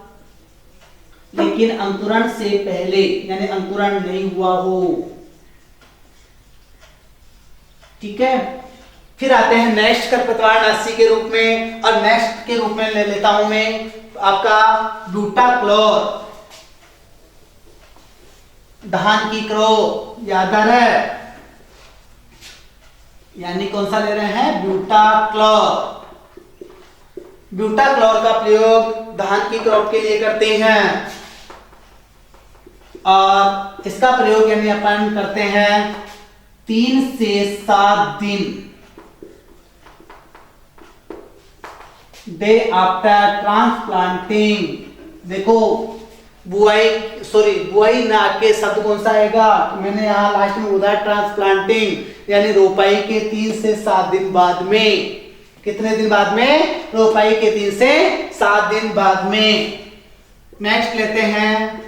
S1: लेकिन अंकुरण से पहले, यानी अंकुरण नहीं हुआ हो। ठीक है। फिर आते हैं नेक्स्ट खरपतवार नाशी के रूप में, और नेक्स्ट के रूप में ले लेता हूं मैं आपका ब्यूटाक्लोर। धान की क्रो याद आ रहा है? यानी कौन सा ले रहे हैं? ब्यूटाक्लोर। ब्यूटाक्लोर का प्रयोग धान की क्रॉप के लिए करते हैं, और इसका प्रयोग यानी अपन करते हैं 3 से 7 दिन डे आफ्टर ट्रांसप्लांटिंग। देखो बुआई ना के शब्द कौन सा आएगा? मैंने यहाँ लास्ट में बोला ट्रांसप्लांटिंग, यानी रोपाई के 3 से 7 दिन बाद में। कितने दिन बाद में? रोपाई के 3 से 7 दिन बाद में। नेक्स्ट लेते हैं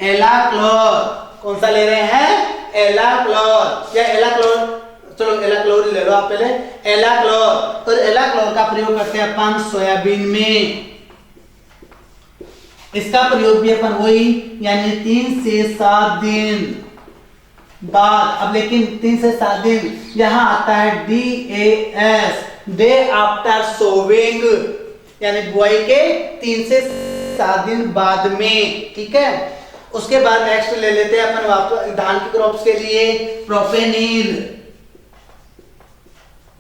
S1: एलाक्लोर। कौन सा ले रहे हैं? एलाक्लोर या एलाक्लोर। चलो एलाक्लोर ले लो आप पहले। एलाक्लोर। और एलाक्लोर का प्रयोग करते हैं अपन सोयाबीन में। इसका प्रयोग भी अपन वही, यानी 3 से 7 दिन बाद। अब लेकिन 3 से 7 दिन यहां आता है DAS, डे आफ्टर सोविंग, यानी बुआई के 3 से 7 दिन बाद में। ठीक है। उसके बाद नेक्स्ट ले लेते हैं अपन वापस धान की क्रॉप्स के लिए प्रोपेनिल।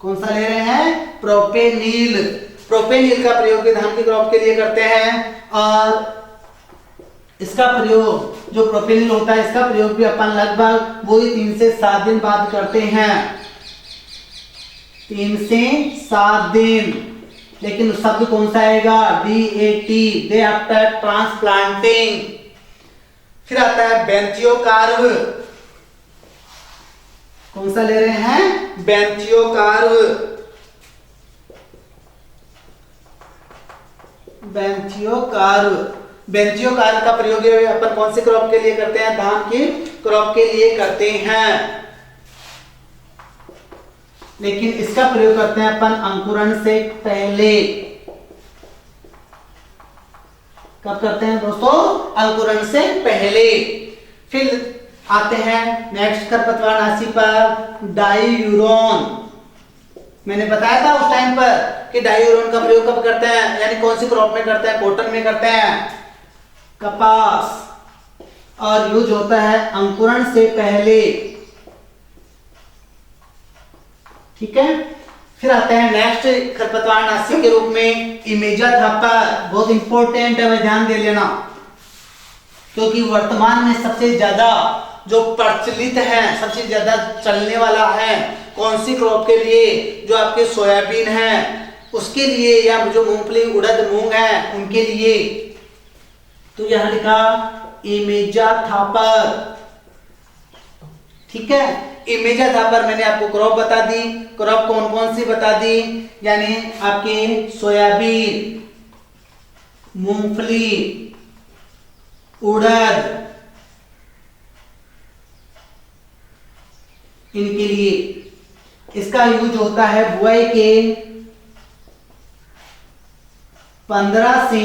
S1: कौन सा ले रहे हैं? प्रोपेनिल। प्रोपेनिल का प्रयोग धान की क्रॉप के लिए करते हैं, और इसका प्रयोग जो प्रोपेनिल होता है इसका प्रयोग भी अपन लगभग वही 3 से 7 दिन बाद करते हैं, 3 से 7 दिन। लेकिन शब्द कौन सा आएगा? DAT, day after transplanting. फिर आता है बेंथियोकार्व। कौन सा ले रहे हैं? बेंथियोकार्व। बेंथियोकार्व, बेंथियोकार्व का प्रयोग अपन कौन से क्रॉप के लिए करते हैं? धान की क्रॉप के लिए करते हैं। लेकिन इसका प्रयोग करते हैं अपन अंकुरण से पहले। कब करते हैं दोस्तों? अंकुरण से पहले। फिर आते हैं नेक्स्ट खरपतवारनाशी पर, डाईयूरोन। मैंने बताया था उस टाइम पर कि डाईयूरोन का प्रयोग कब करते हैं, यानी कौन सी क्रॉप में करते हैं? कॉटन में करते हैं, कपास, और यूज होता है अंकुरण से पहले। ठीक है। फिर आते हैं नेक्स्ट खरपतवारनाशी के रूप में इमेजाथापर। बहुत इंपॉर्टेंट है, ध्यान दे लेना, क्योंकि वर्तमान में सबसे ज्यादा जो प्रचलित है, सबसे ज्यादा चलने वाला है कौन सी क्रॉप के लिए? जो आपके सोयाबीन है उसके लिए, या जो मूंगफली उड़द मूंग है उनके लिए। तो यहां लिखा इमेजाथापर। ठीक है। इमेजाथापर मैंने आपको क्रॉप बता दी। क्रॉप कौन कौन सी बता दी? यानी आपके सोयाबीन, मूंगफली, उड़द, इनके लिए। इसका यूज होता है बुआई के 15 से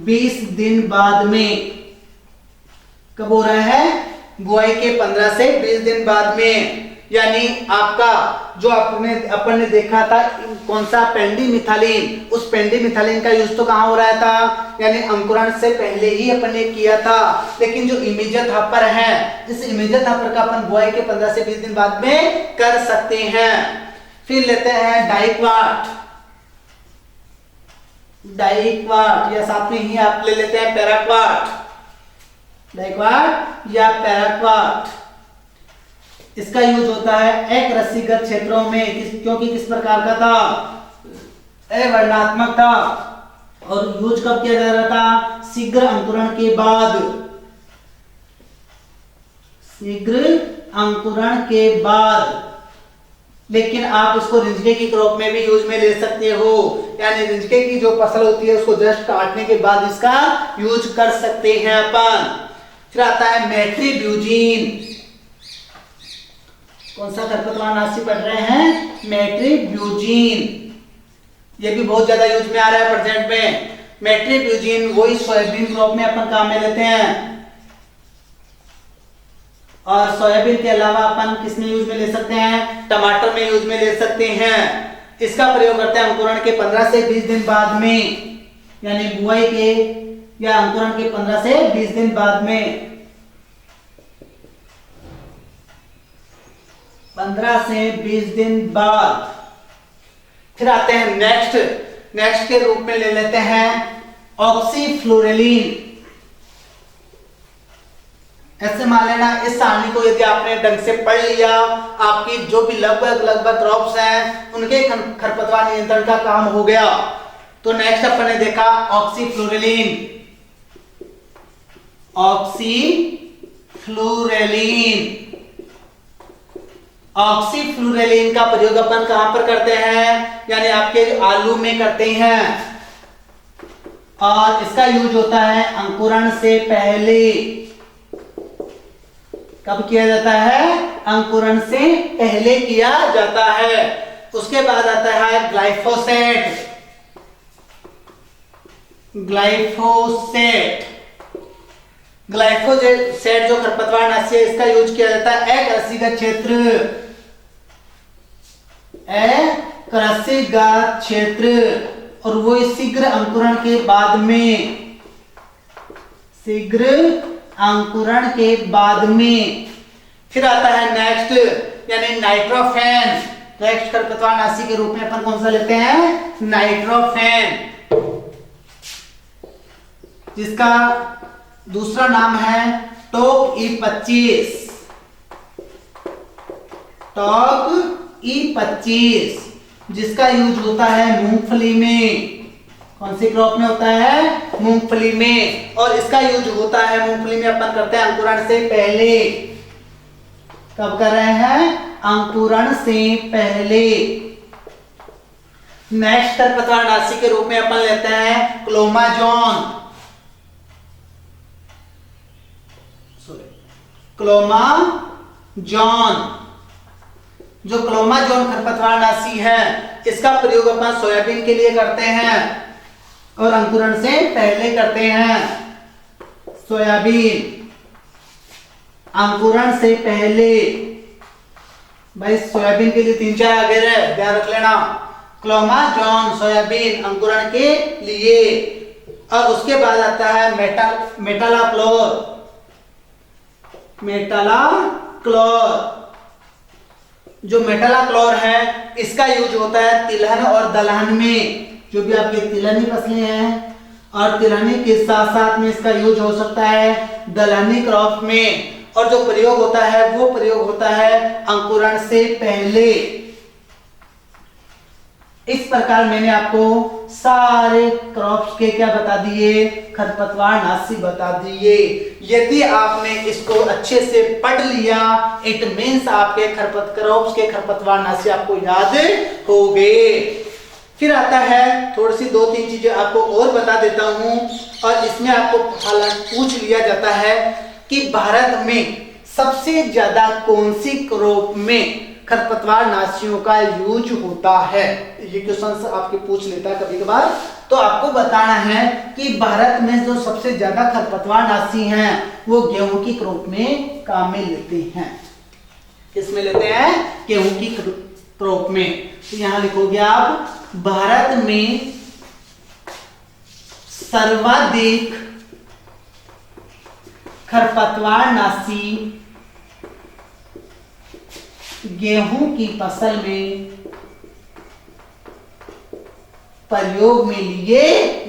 S1: 20 दिन बाद में। कब हो रहा है? बुआई के 15 से 20 दिन बाद में। यानी आपका जो अपन ने देखा था कौन सा? पेंडिमिथालिन। उस पेंडिमिथालिन का यूज तो कहां हो रहा था? यानी अंकुरण से पहले ही अपन ने किया था। लेकिन जो इमेजाथापर है, इस इमेजाथापर का अपन बुआई के 15 से 20 दिन बाद में कर सकते हैं। फिर लेते हैं डाइक्वाट। डाइक्वाट या साथ में ही आप ले लेते हैं पैराक्वाट। डाइक्वाट या पैराक्वाट, इसका यूज होता है एकरसीगत क्षेत्रों में। क्योंकि किस प्रकार का था? अवर्णात्मक था। और यूज कब किया जा रहा था? शीघ्र अंकुरण के बाद। शीघ्र अंकुरण के बाद। लेकिन आप इसको रिंजके की क्रॉप में भी यूज में ले सकते हो, यानी रिंजके की जो फसल होती है उसको जस्ट काटने के बाद इसका यूज कर सकते हैं अपन। फिर आता है मेट्रीब्यूजिन। कौन सा खरपतवारनाशी पढ़ रहे हैं? मेट्रीब्यूजिन। ये भी बहुत ज्यादा यूज में आ रहा है प्रेजेंट में। मेट्रीब्यूजिन वही सोयाबीन क्रॉप में अपन काम में लेते हैं। और सोयाबीन के अलावा अपन किस में यूज में ले सकते हैं? टमाटर में यूज में ले सकते हैं। इसका प्रयोग करते हैं अंकुरण के 15 से 20 दिन बाद में, यानी बुआई के या अंकुरण के 15 से 20 दिन बाद में। 15 से 20 दिन बाद। फिर आते हैं नेक्स्ट के रूप में ले लेते हैं ऑक्सीफ्लोरेलिन। ऐसे मान लेना, इस सारणी को यदि आपने ढंग से पढ़ लिया, आपकी जो भी लगभग क्रॉप्स हैं उनके खरपतवार नियंत्रण का काम हो गया। तो नेक्स्ट अपन ने देखा ऑक्सीफ्लोरेलिन। ऑक्सीफ्लोरेलिन का प्रयोग अपन कहां पर करते हैं? यानी आपके आलू में करते हैं। और इसका यूज होता है अंकुरण से पहले। कब किया जाता है? अंकुरण से पहले किया जाता है। उसके बाद आता है ग्लाइफोसेट। ग्लाइफोसेट जो खरपतवारनाशी है, इसका यूज किया जाता है कृषिगत क्षेत्र और वो शीघ्र अंकुरण के बाद में। शीघ्र अंकुरण के बाद में। फिर आता है नेक्स्ट, यानी नाइट्रोफेन। नेक्स्ट खरपतवारनाशी के रूप में अपन कौन सा लेते हैं? नाइट्रोफेन, जिसका दूसरा नाम है टॉक E25। टॉक E25 जिसका यूज होता है मूंगफली में। कौन सी क्रॉप में होता है? मूंगफली में। और इसका यूज होता है मूंगफली में अपन करते हैं अंकुरण से पहले। कब कर रहे हैं? अंकुरण से पहले। नेक्स्ट खरपतवारनाशी के रूप में अपन लेते हैं क्लोमाजोन। क्लोमाजोन, जो क्लोमाजोन खरपतवारनाशी है इसका प्रयोग अपन सोयाबीन के लिए करते हैं और अंकुरण से पहले करते हैं। सोयाबीन अंकुरण से पहले। भाई सोयाबीन के लिए 3-4 आगे है, ध्यान रख लेना। क्लोमाजोन सोयाबीन अंकुरण के लिए। और उसके बाद आता है मेटालाक्लोर। मेटालाक्लोर, जो मेटालाक्लोर है इसका यूज होता है तिलहन और दलहन में। जो भी आपके तिलहनी फसलें हैं और तिलहनी के साथ साथ में इसका यूज हो सकता है दलहनी क्रॉप में। और जो प्रयोग होता है वो प्रयोग होता है अंकुरण से पहले। इस प्रकार मैंने आपको सारे क्रॉप्स के क्या बता दिए? खरपतवारनाशी बता दिए। यदि आपने इसको अच्छे से पढ़ लिया इट मीन्स आपके क्रॉप्स के खरपतवारनाशी आपको याद हो गए। फिर आता है थोड़ी सी 2-3 चीजें आपको और बता देता हूं। और इसमें आपको पूछ लिया जाता है कि भारत में सबसे ज्यादा कौन सी क्रॉप में खरपतवारनाशियों का यूज होता है? ये क्वेश्चन आपके पूछ लेता है कभी कभार। तो आपको बताना है कि भारत में जो सबसे ज्यादा खरपतवारनाशी हैं वो गेहूं की क्रॉप में काम में लेते हैं। किस में लेते हैं? गेहूं की क्रॉप में। तो यहां लिखोगे आप भारत में सर्वाधिक खरपतवारनाशी गेहूं की फसल में प्रयोग में लिए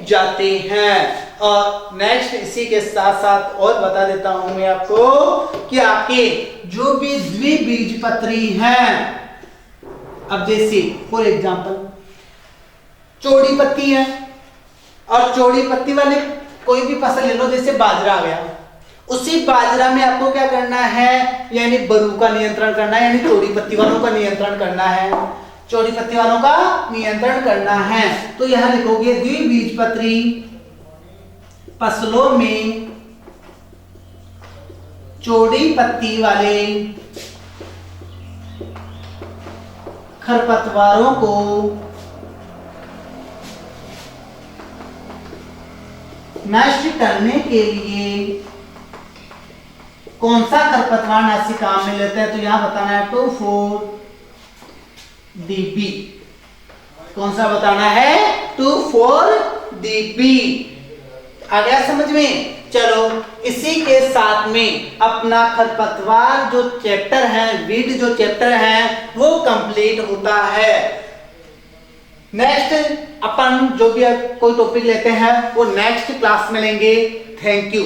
S1: जाते हैं। और नेक्स्ट इसी के साथ साथ और बता देता हूं मैं आपको कि आपके जो भी द्विबीजपत्री हैं, अब जैसे फॉर एग्जांपल चौड़ी पत्ती है और चौड़ी पत्ती वाले कोई भी फसल ले लो, जैसे बाजरा आ गया, उसी बाजरा में आपको क्या करना है? यानी बरू का नियंत्रण करना है, यानी चौड़ी पत्ती वालों का नियंत्रण करना है। चौड़ी पत्ती वालों का नियंत्रण करना है। तो यहां लिखोगे द्विबीजपत्री फसलों में चौड़ी पत्ती वाले खरपतवारों को नष्ट करने के लिए कौन सा खरपतवारनाशी काम में लेते हैं? तो यहां बताना है 2,4-DB। कौन सा बताना है? 2,4-DB। आ गया समझ में? चलो इसी के साथ में अपना खरपतवार जो चैप्टर है, वीड जो चैप्टर है वो कंप्लीट होता है। नेक्स्ट अपन जो भी कोई टॉपिक लेते हैं वो नेक्स्ट क्लास में लेंगे। Thank you.